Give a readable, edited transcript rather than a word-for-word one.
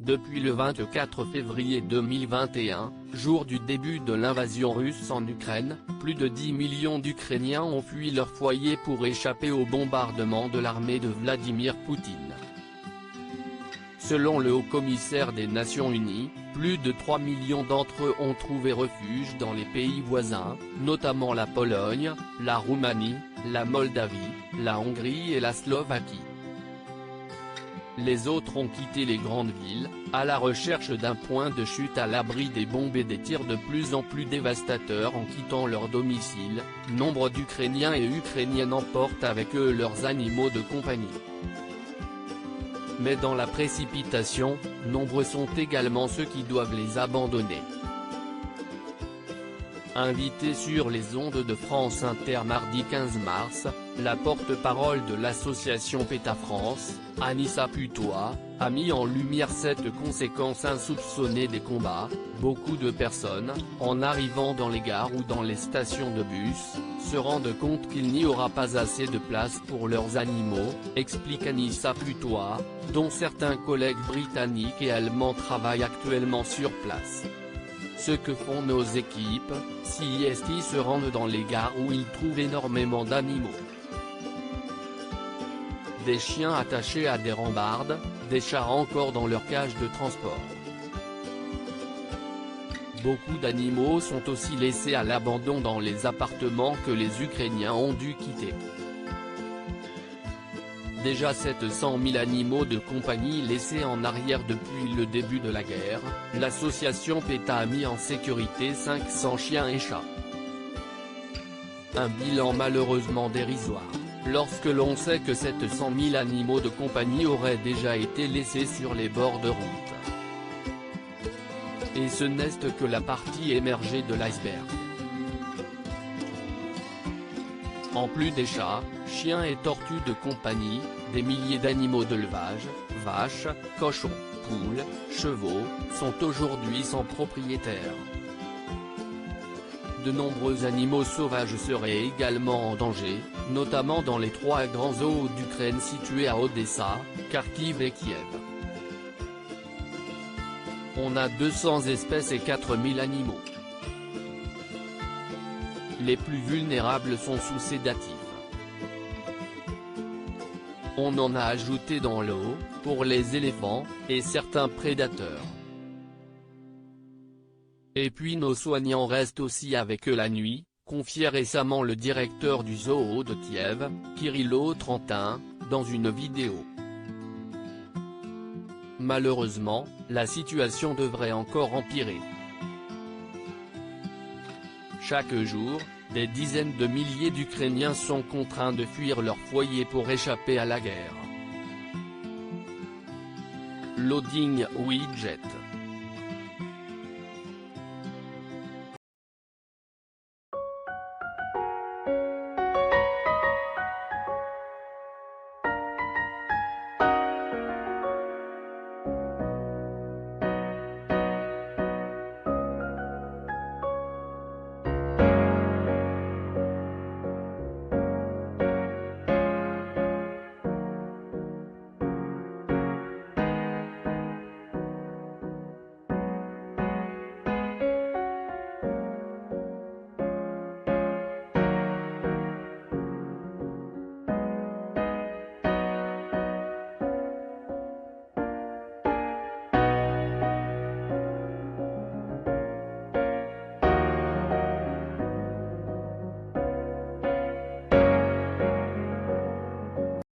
Depuis le 24 février 2021, jour du début de l'invasion russe en Ukraine, plus de 10 millions d'Ukrainiens ont fui leur foyer pour échapper au bombardement de l'armée de Vladimir Poutine. Selon le haut-commissaire des Nations Unies, plus de 3 millions d'entre eux ont trouvé refuge dans les pays voisins, notamment la Pologne, la Roumanie, la Moldavie, la Hongrie et la Slovaquie. Les autres ont quitté les grandes villes, à la recherche d'un point de chute à l'abri des bombes et des tirs de plus en plus dévastateurs en quittant leur domicile. Nombre d'Ukrainiens et Ukrainiennes emportent avec eux leurs animaux de compagnie. Mais dans la précipitation, nombreux sont également ceux qui doivent les abandonner. Invitée sur les ondes de France Inter mardi 15 mars, la porte-parole de l'association PETA France, Anissa Putois, a mis en lumière cette conséquence insoupçonnée des combats. Beaucoup de personnes, en arrivant dans les gares ou dans les stations de bus, se rendent compte qu'il n'y aura pas assez de place pour leurs animaux, explique Anissa Putois, dont certains collègues britanniques et allemands travaillent actuellement sur place. Ce que font nos équipes, si ils se rendent dans les gares où ils trouvent énormément d'animaux. Des chiens attachés à des rambardes, des chats encore dans leur cage de transport. Beaucoup d'animaux sont aussi laissés à l'abandon dans les appartements que les Ukrainiens ont dû quitter. Déjà 700 000 animaux de compagnie laissés en arrière depuis le début de la guerre, l'association PETA a mis en sécurité 500 chiens et chats. Un bilan malheureusement dérisoire, lorsque l'on sait que 700 000 animaux de compagnie auraient déjà été laissés sur les bords de route. Et ce n'est que la partie émergée de l'iceberg. En plus des chats, chiens et tortues de compagnie, des milliers d'animaux d'élevage, vaches, cochons, poules, chevaux, sont aujourd'hui sans propriétaire. De nombreux animaux sauvages seraient également en danger, notamment dans les 3 grands zoos d'Ukraine situés à Odessa, Kharkiv et Kiev. On a 200 espèces et 4000 animaux. Les plus vulnérables sont sous sédatifs. On en a ajouté dans l'eau, pour les éléphants, et certains prédateurs. Et puis nos soignants restent aussi avec eux la nuit, confiait récemment le directeur du zoo de Kiev, Kirilo Trentin, dans une vidéo. Malheureusement, la situation devrait encore empirer. Chaque jour, des dizaines de milliers d'Ukrainiens sont contraints de fuir leur foyer pour échapper à la guerre. Loading widget.